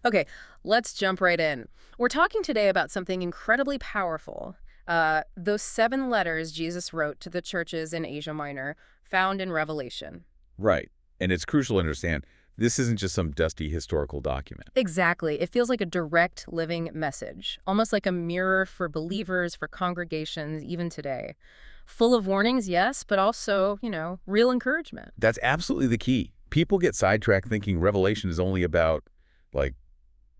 Okay, let's jump right in. We're talking today about something incredibly powerful. Those 7 letters Jesus wrote to the churches in Asia Minor, found in Revelation. Right. And it's crucial to understand this isn't just some dusty historical document. Exactly. It feels like a direct living message, almost like a mirror for believers, for congregations, even today. Full of warnings, yes, but also, real encouragement. That's absolutely the key. People get sidetracked thinking Revelation is only about, like,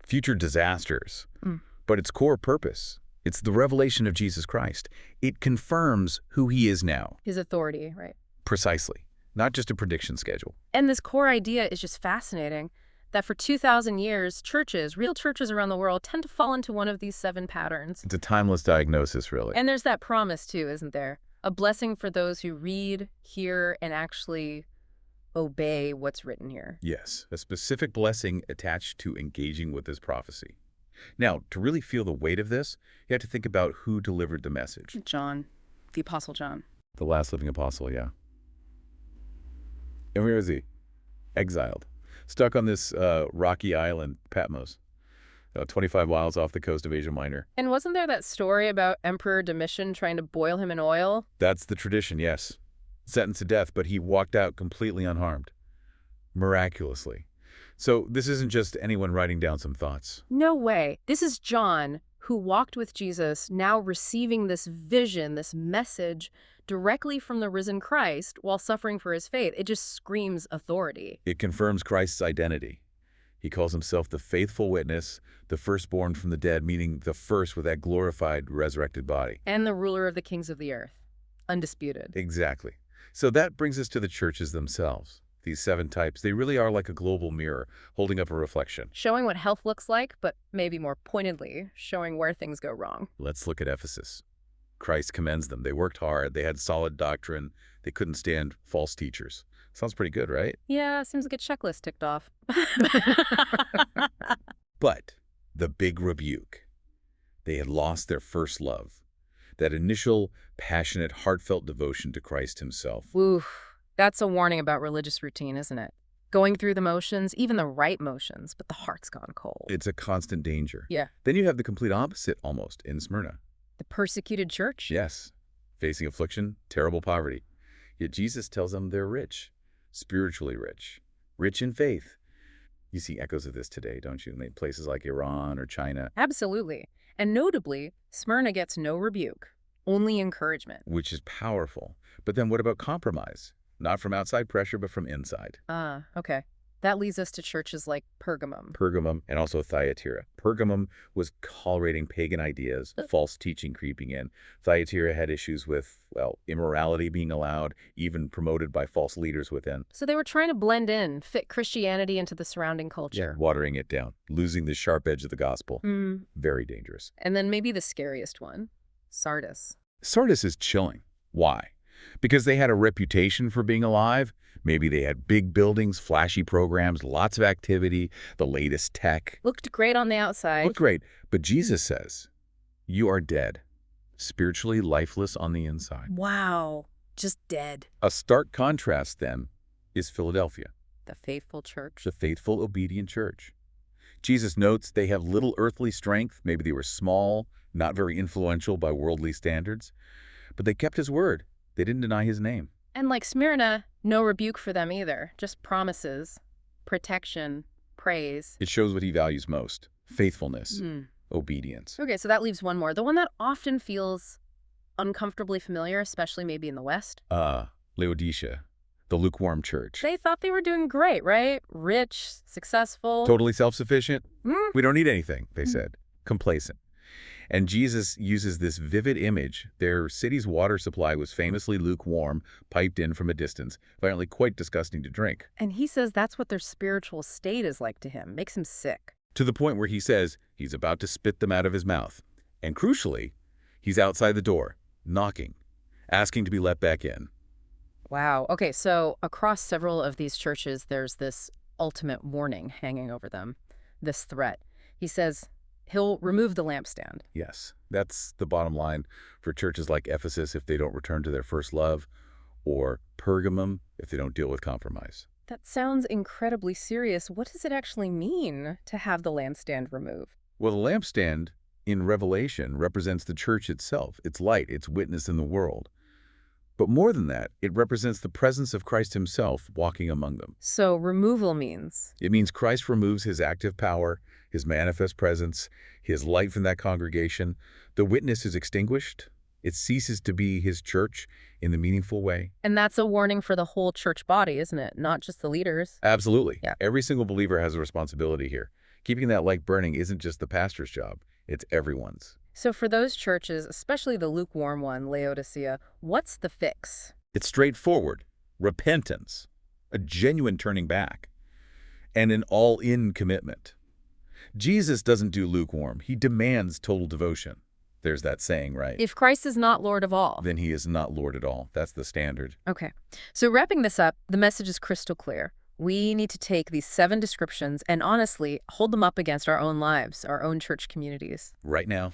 future disasters. Mm. But its core purpose, it's the revelation of Jesus Christ. It confirms who he is now. His authority, right? Precisely. Not just a prediction schedule. And this core idea is just fascinating, that for 2,000 years, churches, real churches around the world, tend to fall into one of these 7 patterns. It's a timeless diagnosis, really. And there's that promise, too, isn't there? A blessing for those who read, hear, and actually obey what's written here. Yes, a specific blessing attached to engaging with this prophecy. Now, to really feel the weight of this, you have to think about who delivered the message. John, the Apostle John. The last living apostle, yeah. And where is he? Exiled. Stuck on this rocky island, Patmos, 25 miles off the coast of Asia Minor. And wasn't there that story about Emperor Domitian trying to boil him in oil? That's the tradition, yes. Sentenced to death, but he walked out completely unharmed. Miraculously. So this isn't just anyone writing down some thoughts. No way. This is John, who walked with Jesus, now receiving this vision, this message, directly from the risen Christ while suffering for his faith. It just screams authority. It confirms Christ's identity. He calls himself the faithful witness, the firstborn from the dead, meaning the first with that glorified, resurrected body. And the ruler of the kings of the earth. Undisputed. Exactly. So that brings us to the churches themselves. These 7 types, they really are like a global mirror, holding up a reflection. Showing what health looks like, but maybe more pointedly, showing where things go wrong. Let's look at Ephesus. Christ commends them. They worked hard. They had solid doctrine. They couldn't stand false teachers. Sounds pretty good, right? Yeah, seems like a checklist ticked off. But the big rebuke. They had lost their first love. That initial, passionate, heartfelt devotion to Christ himself. Oof. That's a warning about religious routine, isn't it? Going through the motions, even the right motions, but the heart's gone cold. It's a constant danger. Yeah. Then you have the complete opposite, almost, in Smyrna. The persecuted church? Yes. Facing affliction, terrible poverty. Yet Jesus tells them they're rich, spiritually rich in faith. You see echoes of this today, don't you? In places like Iran or China. Absolutely. And notably, Smyrna gets no rebuke, only encouragement. Which is powerful. But then what about compromise? Not from outside pressure, but from inside. Okay. That leads us to churches like Pergamum. Pergamum and also Thyatira. Pergamum was tolerating pagan ideas, false teaching creeping in. Thyatira had issues with, well, immorality being allowed, even promoted by false leaders within. So they were trying to blend in, fit Christianity into the surrounding culture. Watering it down, losing the sharp edge of the gospel. Very dangerous. And then maybe the scariest one, Sardis. Sardis is chilling. Why? Because they had a reputation for being alive. Maybe they had big buildings, flashy programs, lots of activity, the latest tech. Looked great on the outside. Looked great. But Jesus says, you are dead, spiritually lifeless on the inside. Wow. Just dead. A stark contrast, then, is Philadelphia, The faithful church. the faithful, obedient church. Jesus notes they have little earthly strength. Maybe they were small, not very influential by worldly standards. But they kept his word. They didn't deny his name. And like Smyrna, no rebuke for them either. Just promises, protection, praise. It shows what he values most: faithfulness, obedience. Okay, so that leaves one more. The one that often feels uncomfortably familiar, especially maybe in the West. Laodicea, the lukewarm church. They thought they were doing great, right? Rich, successful. Totally self-sufficient. Mm. We don't need anything, they said. Complacent. And Jesus uses this vivid image. Their city's water supply was famously lukewarm, piped in from a distance, apparently quite disgusting to drink. And he says that's what their spiritual state is like to him. Makes him sick. To the point where he says he's about to spit them out of his mouth. And crucially, he's outside the door, knocking, asking to be let back in. Wow. Okay, so across several of these churches, there's this ultimate warning hanging over them, this threat. He says he'll remove the lampstand. Yes, that's the bottom line for churches like Ephesus if they don't return to their first love, or Pergamum if they don't deal with compromise. That sounds incredibly serious. What does it actually mean to have the lampstand removed? Well, the lampstand in Revelation represents the church itself, its light, its witness in the world. But more than that, it represents the presence of Christ himself walking among them. So removal means. It means Christ removes his active power, his manifest presence, his light from that congregation. The witness is extinguished. It ceases to be his church in the meaningful way. And that's a warning for the whole church body, isn't it? Not just the leaders. Absolutely. Yeah. Every single believer has a responsibility here. Keeping that light burning isn't just the pastor's job. It's everyone's. So for those churches, especially the lukewarm one, Laodicea, what's the fix? It's straightforward. Repentance, a genuine turning back, and an all-in commitment. Jesus doesn't do lukewarm. He demands total devotion. There's that saying, right? If Christ is not Lord of all. Then he is not Lord at all. That's the standard. Okay. So wrapping this up, the message is crystal clear. We need to take these 7 descriptions and honestly hold them up against our own lives, our own church communities. Right now,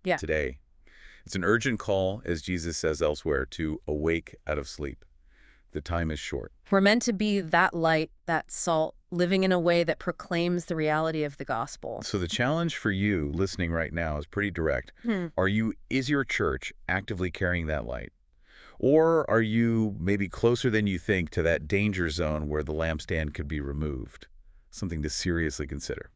Yeah. today, it's an urgent call, as Jesus says elsewhere, to awake out of sleep. The time is short. We're meant to be that light, that salt, living in a way that proclaims the reality of the gospel. So the challenge for you listening right now is pretty direct. Is your church actively carrying that light? Or are you maybe closer than you think to that danger zone where the lampstand could be removed? Something to seriously consider.